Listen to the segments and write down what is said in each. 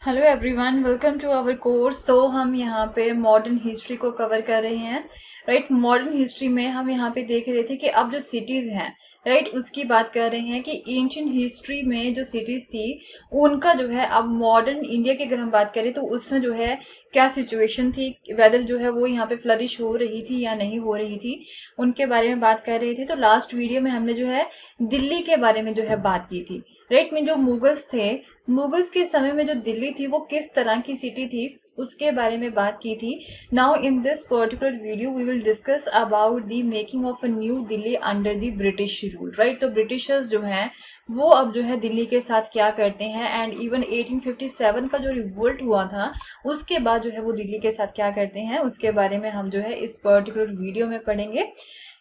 Hello everyone, welcome to our course. तो हम यहाँ पे मॉडर्न हिस्ट्री को कवर कर रहे हैं। राइट, मॉडर्न हिस्ट्री में हम यहाँ पे देख रहे थे कि अब जो सिटीज हैं, राइट, उसकी बात कर रहे हैं कि एंशियंट हिस्ट्री में जो सिटीज थी उनका जो है अब मॉडर्न इंडिया की अगर हम बात करें तो उसमें जो है क्या सिचुएशन थी, वेदर जो है वो यहाँ पे फ्लरिश हो रही थी या नहीं हो रही थी, उनके बारे में बात कर रहे थे। तो लास्ट वीडियो में हमने जो है दिल्ली के बारे में जो है बात की थी। राइट, में जो मुगल्स थे, मुगल्स के समय में जो दिल्ली थी वो किस तरह की सिटी थी उसके बारे में बात की थी। Now in this particular video we will discuss about the making of a new Delhi under the British rule. Right, तो ब्रिटिशर्स जो हैं वो अब जो है दिल्ली के साथ क्या करते हैं, एंड इवन 1857 का जो रिवोल्ट हुआ था उसके बाद जो है वो दिल्ली के साथ क्या करते हैं उसके बारे में हम जो है इस पर्टिकुलर वीडियो में पढ़ेंगे।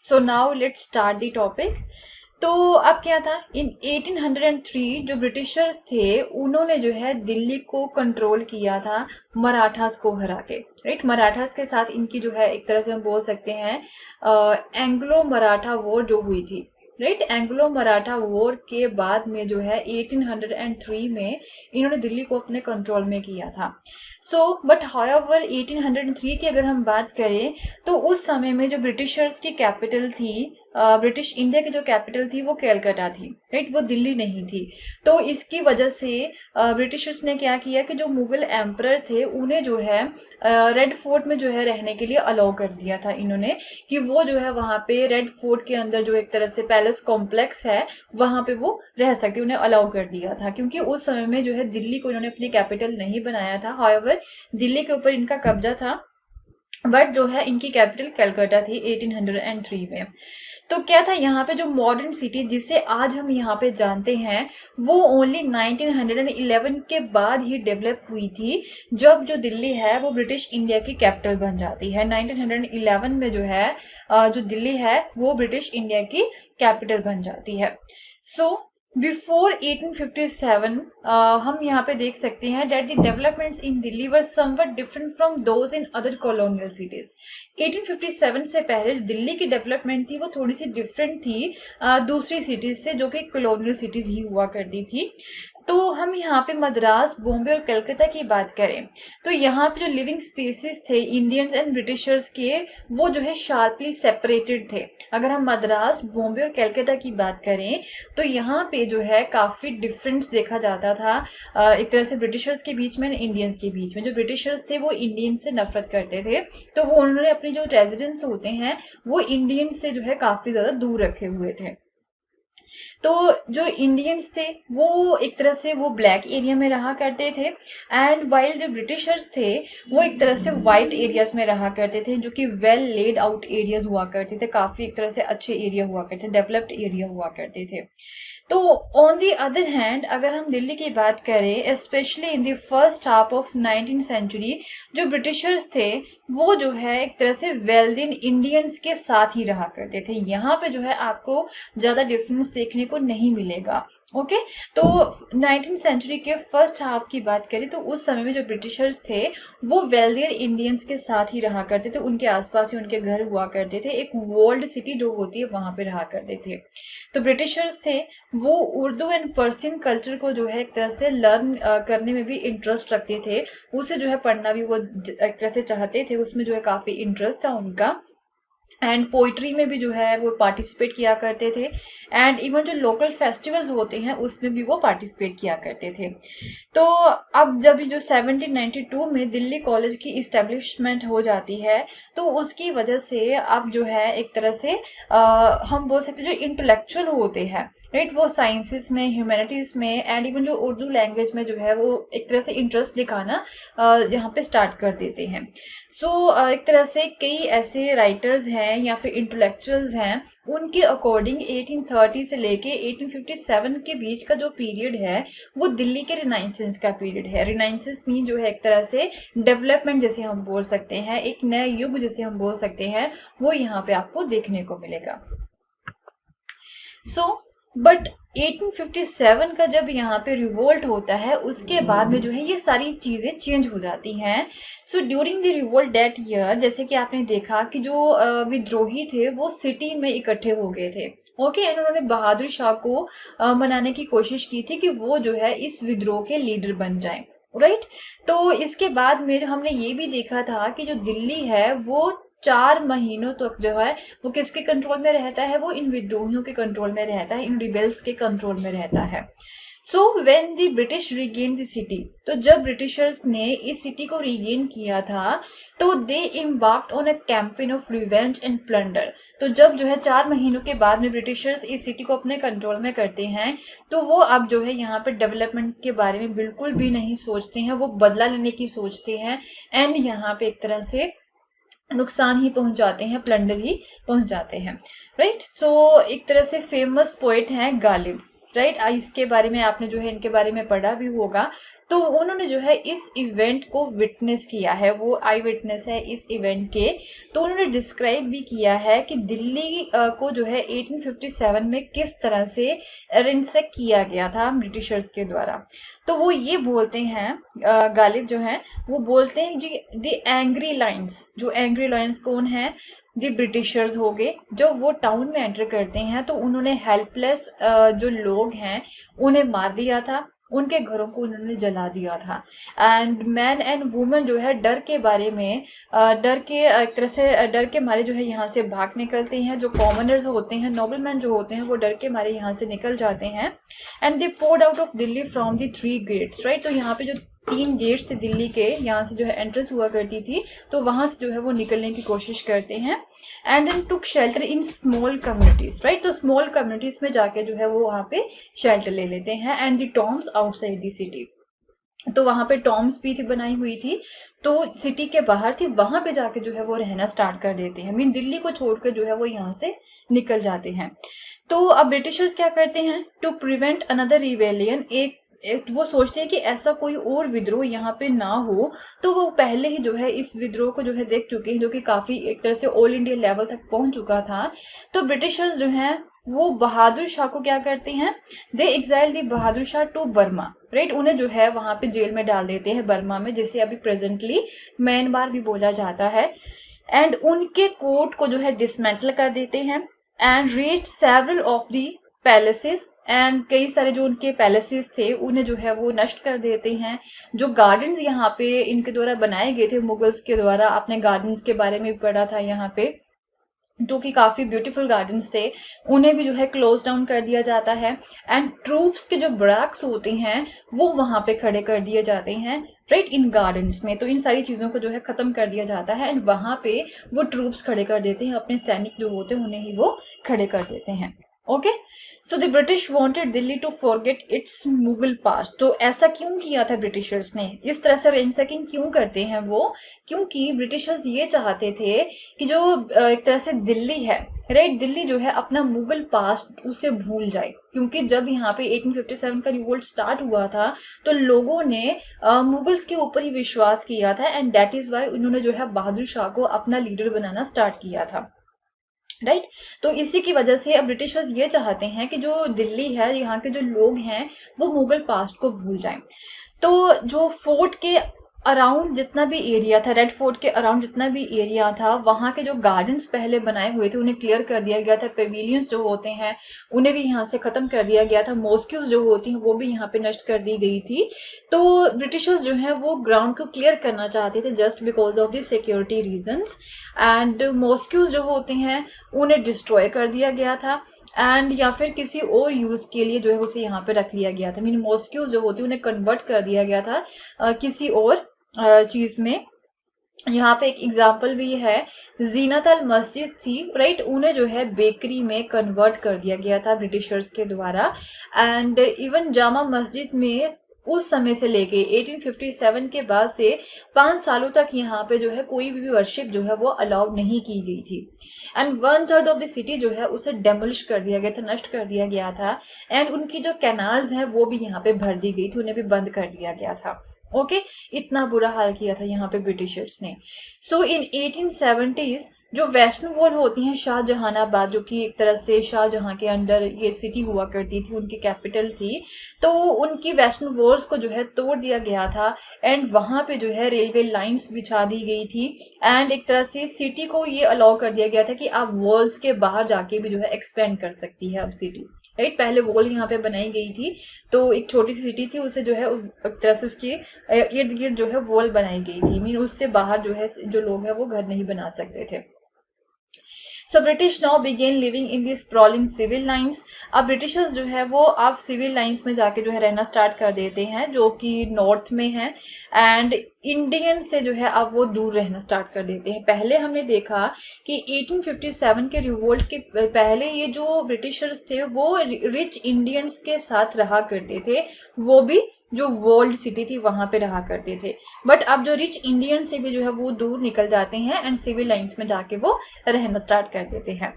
So now let's start the topic. तो अब क्या था, इन 1803 जो ब्रिटिशर्स थे उन्होंने जो है दिल्ली को कंट्रोल किया था मराठास को हरा के। राइट, मराठास के साथ इनकी जो है एक तरह से हम बोल सकते हैं एंग्लो मराठा वॉर जो हुई थी। राइट, एंग्लो मराठा वॉर के बाद में जो है 1803 में इन्होंने दिल्ली को अपने कंट्रोल में किया था। सो बट हाउएवर 1803 की अगर हम बात करें तो उस समय में जो ब्रिटिशर्स की कैपिटल थी, ब्रिटिश इंडिया की जो कैपिटल थी वो कैलकाटा थी। राइट, वो दिल्ली नहीं थी। तो इसकी वजह से ब्रिटिशर्स ने क्या किया कि जो मुगल एम्परर थे उन्हें जो है रेड फोर्ट में जो है रहने के लिए अलाउ कर दिया था इन्होंने, कि वो जो है वहां पे रेड फोर्ट के अंदर जो एक तरह से पैलेस कॉम्प्लेक्स है वहां पे वो रह सकते, उन्हें अलाउ कर दिया था, क्योंकि उस समय में जो है दिल्ली को इन्होंने अपनी कैपिटल नहीं बनाया था। हाउएवर दिल्ली के ऊपर इनका कब्जा था, बट जो है इनकी कैपिटल कलकत्ता थी 1803 में। तो क्या था यहाँ पे जो मॉडर्न सिटी जिसे आज हम यहाँ पे जानते हैं वो ओनली 1911 के बाद ही डेवलप हुई थी, जब जो दिल्ली है वो ब्रिटिश इंडिया की कैपिटल बन जाती है। 1911 में जो है जो दिल्ली है वो ब्रिटिश इंडिया की कैपिटल बन जाती है। सो बिफोर 1857 हम यहाँ पे देख सकते हैं that the developments in Delhi were somewhat different from those in other colonial cities। 1857 से पहले जो दिल्ली की डेवलपमेंट थी वो थोड़ी सी डिफरेंट थी दूसरी सिटीज से जो कि कॉलोनियल सिटीज ही हुआ करती थी। तो हम यहाँ पे मद्रास, बॉम्बे और कलकत्ता की बात करें तो यहाँ पे जो लिविंग स्पेसिस थे इंडियंस एंड ब्रिटिशर्स के वो जो है शार्पली सेपरेटेड थे। अगर हम मद्रास, बॉम्बे और कलकत्ता की बात करें तो यहाँ पे जो है काफी डिफरेंस देखा जाता था एक तरह से ब्रिटिशर्स के बीच में, इंडियंस के बीच में। जो ब्रिटिशर्स थे वो इंडियंस से नफरत करते थे, तो वो उन्होंने अपनी जो रेजिडेंट्स होते हैं वो इंडियंस से जो है काफी ज्यादा दूर रखे हुए थे। तो जो इंडियंस थे वो एक तरह से वो ब्लैक एरिया में रहा करते थे, एंड वाइल जो ब्रिटिशर्स थे वो एक तरह से वाइट एरियाज में रहा करते थे, जो कि वेल लेड आउट एरियाज हुआ करते थे, काफी एक तरह से अच्छे एरिया हुआ करते थे, डेवलप्ड एरिया हुआ करते थे। तो ऑन दी अदर हैंड अगर हम दिल्ली की बात करें specially in the first half of 19th century, जो ब्रिटिशर्स थे वो जो है एक तरह से वेल्दिन इंडियंस के साथ ही रहा करते थे। यहाँ पे जो है आपको ज्यादा डिफरेंस देखने को नहीं मिलेगा। ओके, तो 19th सेंचुरी के फर्स्ट हाफ की बात करें तो उस समय में जो ब्रिटिशर्स थे वो वेल्दियर इंडियंस के साथ ही रहा करते थे, उनके आसपास ही उनके घर हुआ करते थे, एक वॉल्ड सिटी जो होती है वहां पे रहा करते थे। तो ब्रिटिशर्स थे वो उर्दू एंड पर्सियन कल्चर को जो है एक तरह से लर्न करने में भी इंटरेस्ट रखते थे, उसे जो है पढ़ना भी वो एक तरह से चाहते थे, उसमें जो है काफी इंटरेस्ट था उनका। एंड पोइट्री में भी जो है वो पार्टिसिपेट किया करते थे, एंड इवन जो लोकल फेस्टिवल्स होते हैं उसमें भी वो पार्टिसिपेट किया करते थे। तो अब जब जो 1792 में दिल्ली कॉलेज की इस्टेब्लिशमेंट हो जाती है तो उसकी वजह से अब जो है एक तरह से हम बोल सकते हैं जो इंटेलेक्चुअल होते हैं, राइट, वो साइंसेस में, ह्यूमैनिटीज में एंड इवन जो उर्दू लैंग्वेज में जो है वो एक तरह से इंटरेस्ट दिखाना यहाँ पे स्टार्ट कर देते हैं। सो एक तरह से कई ऐसे राइटर्स हैं या फिर इंटेलेक्चुअल्स हैं, उनके अकॉर्डिंग 1830 से लेके 1857 के बीच का जो पीरियड है वो दिल्ली के रिनाइंसेंस का पीरियड है। रिनाइंसेंस मीन जो है एक तरह से डेवलपमेंट जैसे हम बोल सकते हैं, एक नया युग जिसे हम बोल सकते हैं, वो यहाँ पे आपको देखने को मिलेगा। सो बट 1857 का जब यहाँ पे रिवोल्ट होता है उसके बाद में जो है ये सारी चीजें चेंज हो जाती हैं। So during the revolt that year जैसे कि आपने देखा कि जो विद्रोही थे वो सिटी में इकट्ठे हो गए थे। ओके, उन्होंने बहादुर शाह को मनाने की कोशिश की थी कि वो जो है इस विद्रोह के लीडर बन जाए। राइट। तो इसके बाद में जो हमने ये भी देखा था कि जो दिल्ली है वो 4 महीनों तक जो है वो किसके कंट्रोल में रहता है, वो इन विद्रोहियों के कंट्रोल में रहता है, इन रिबेल्स के कंट्रोल में रहता है। So when the British regain the city, तो जब ब्रिटिशर्स ने इस सिटी को रीगेन किया था तो they embarked on a campaign of revenge and plunder. तो जब जो है 4 महीनों के बाद में ब्रिटिशर्स इस सिटी को अपने कंट्रोल में करते हैं तो वो अब जो है यहाँ पे डेवलपमेंट के बारे में बिल्कुल भी नहीं सोचते हैं, वो बदला लेने की सोचते हैं एंड यहाँ पे एक तरह से नुकसान ही पहुंचाते हैं, प्लंडर ही पहुंचाते हैं। राइट। सो एक तरह से फेमस पोएट हैं गालिब। राइट। इसके बारे में आपने जो है इनके बारे में पढ़ा भी होगा। तो उन्होंने जो है इस इवेंट को विटनेस किया है, वो आई विटनेस है इस इवेंट के। तो उन्होंने डिस्क्राइब भी किया है कि दिल्ली को जो है 1857 में किस तरह से रेंसैक किया गया था ब्रिटिशर्स के द्वारा। तो वो ये बोलते हैं, गालिब जो है वो बोलते हैं जी, द एंग्री लाइन्स, जो एंग्री लाइन्स कौन है, दी ब्रिटिशर्स हो गए, जब वो टाउन में एंटर करते हैं तो उन्होंने हेल्पलेस जो लोग हैं उन्हें मार दिया था, उनके घरों को उन्होंने जला दिया था। एंड मैन एंड वुमेन जो है डर के बारे में डर के एक तरह से डर के मारे जो है यहाँ से भाग निकलते हैं। जो कॉमनर्स होते हैं, नोबलमैन जो होते हैं, वो डर के मारे यहाँ से निकल जाते हैं। And they poured out of Delhi from the 3 gates. Right. तो यहाँ पे जो 3 गेट्स थे दिल्ली के, यहाँ से जो है एंट्रेंस हुआ करती थी, तो वहां से जो है वो निकलने की कोशिश करते हैं। And then took shelter in small communities. Right. तो स्मॉल कम्युनिटीज में जाके जो है वो वहां पे शेल्टर ले लेते हैं। And the Tom's outside the city, तो वहां पे टॉम्स भी थी बनाई हुई थी, तो सिटी के बाहर थी, वहां पे जाके जो है वो रहना स्टार्ट कर देते हैं। मीन दिल्ली को छोड़कर जो है वो यहाँ से निकल जाते हैं। तो अब ब्रिटिशर्स क्या करते हैं, टू प्रिवेंट अनदर रिवेलियन, एक वो सोचते हैं कि ऐसा कोई और विद्रोह यहाँ पे ना हो। तो वो पहले ही जो है इस विद्रोह को जो है देख चुके हैं, जो कि काफी एक तरह से ऑल इंडिया लेवल तक पहुंच चुका था। तो ब्रिटिशर्स जो है वो बहादुर शाह को क्या करते हैं, they exile the Bahadur Shah to Burma. Right. उन्हें जो है वहां पे जेल में डाल देते हैं, बर्मा में, जिसे अभी प्रेजेंटली म्यांमार भी बोला जाता है। एंड उनके कोर्ट को जो है डिसमेंटल कर देते हैं and reach several of the palaces, and कई सारे जो उनके पैलेसेस थे उन्हें जो है वो नष्ट कर देते हैं। जो गार्डन्स यहाँ पे इनके द्वारा बनाए गए थे मुगल्स के द्वारा, आपने गार्डन्स के बारे में पढ़ा था यहाँ पे, जो कि काफी ब्यूटीफुल गार्डन्स थे, उन्हें भी जो है क्लोज डाउन कर दिया जाता है। एंड ट्रूप्स के जो ब्रैक्स होते हैं वो वहां पे खड़े कर दिए जाते हैं। राइट। इन गार्डन्स में तो इन सारी चीजों को जो है खत्म कर दिया जाता है एंड वहां पे वो ट्रूप्स खड़े कर देते हैं, अपने सैनिक जो होते हैं उन्हें ही वो खड़े कर देते हैं। Okay. So the British wanted Delhi to forget its Mughal past. तो ऐसा क्यों किया था ब्रिटिशर्स ने, इस तरह से रेंसैकिंग क्यों करते हैं वो, क्योंकि ब्रिटिशर्स ये चाहते थे कि जो एक तरह से दिल्ली है, राइट, दिल्ली जो है अपना मुगल पास्ट उसे भूल जाए। क्योंकि जब यहाँ पे 1857 का रिवोल्ट स्टार्ट हुआ था तो लोगों ने मुगल्स के ऊपर ही विश्वास किया था एंड दैट इज वाई उन्होंने जो है बहादुर शाह को अपना लीडर बनाना स्टार्ट किया था। राइट। तो इसी की वजह से अब ब्रिटिशर्स ये चाहते हैं कि जो दिल्ली है, यहाँ के जो लोग हैं वो मुगल पास्ट को भूल जाएं। तो जो फोर्ट के अराउंड जितना भी एरिया था, रेड फोर्ट के अराउंड जितना भी एरिया था, वहां के जो गार्डन्स पहले बनाए हुए थे उन्हें क्लियर कर दिया गया था। पेविलियंस जो होते हैं उन्हें भी यहाँ से खत्म कर दिया गया था। मॉस्क्यूज जो होती हैं वो भी यहाँ पे नष्ट कर दी गई थी। तो ब्रिटिशर्स जो है वो ग्राउंड को क्लियर करना चाहते थे just because of the security reasons. And mosques जो होते हैं उन्हें डिस्ट्रॉय कर दिया गया था एंड या फिर किसी और यूज के लिए जो है उसे यहाँ पे रख लिया गया था। मीन मॉस्क्यूज जो होती है उन्हें कन्वर्ट कर दिया गया था किसी और चीज में। यहाँ पे एक एग्जाम्पल भी है, जीनत अल मस्जिद थी, राइट, उन्हें जो है बेकरी में कन्वर्ट कर दिया गया था ब्रिटिशर्स के द्वारा। एंड इवन जामा मस्जिद में उस समय से लेके 1857 के बाद से 5 सालों तक यहाँ पे जो है कोई भी वर्शिप जो है वो अलाउ नहीं की गई थी। एंड 1/3 ऑफ द सिटी जो है उसे डेमोलिश कर दिया गया था, नष्ट कर दिया गया था। एंड उनकी जो कैनाल्स हैं वो भी यहाँ पे भर दी गई थी, उन्हें भी बंद कर दिया गया था। ओके। इतना बुरा हाल किया था यहाँ पे ब्रिटिशर्स ने। सो इन 1870s जो वैष्णो वॉल होती हैं शाहजहानाबाद, जो कि एक तरह से शाहजहां के अंडर ये सिटी हुआ करती थी, उनकी कैपिटल थी, तो उनकी वैष्णो वॉल्स को जो है तोड़ दिया गया था एंड वहां पे जो है रेलवे लाइंस बिछा दी गई थी। एंड एक तरह से सिटी को ये अलाउ कर दिया गया था कि आप वॉल्स के बाहर जाके भी जो है एक्सपेंड कर सकती है अब सिटी। राइट। पहले वॉल यहाँ पे बनाई गई थी, तो एक छोटी सी सिटी थी, उसे जो है एक तरह से उसके इर्द गिर्द जो है वॉल बनाई गई थी, मीन उससे बाहर जो है जो लोग हैं वो घर नहीं बना सकते थे। So British now began living in this sprawling civil lines. अब ब्रिटिशर्स जो है वो अब सिविल लाइन्स में जाके जो है रहना स्टार्ट कर देते हैं, जो कि नॉर्थ में है, एंड इंडियन से जो है अब वो दूर रहना स्टार्ट कर देते हैं। पहले हमने देखा कि 1857 के रिवोल्ट के पहले ये जो ब्रिटिशर्स थे वो रिच इंडियंस के साथ रहा करते थे, वो भी जो वर्ल्ड सिटी थी वहां पे रहा करते थे। बट अब जो रिच इंडियन से भी जो है वो दूर निकल जाते हैं एंड सिविल लाइन्स में जाके वो रहना स्टार्ट कर देते हैं।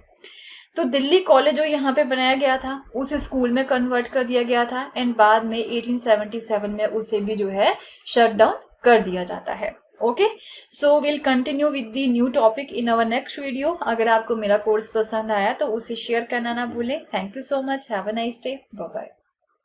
तो दिल्ली कॉलेज जो यहाँ पे बनाया गया था उसे स्कूल में कन्वर्ट कर दिया गया था, एंड बाद में 1877 में उसे भी जो है शट डाउन कर दिया जाता है। Okay, so will continue with the new topic in our next video. अगर आपको मेरा कोर्स पसंद आया तो उसे शेयर करना ना भूलें। Thank you so much, have a nice day, bye bye.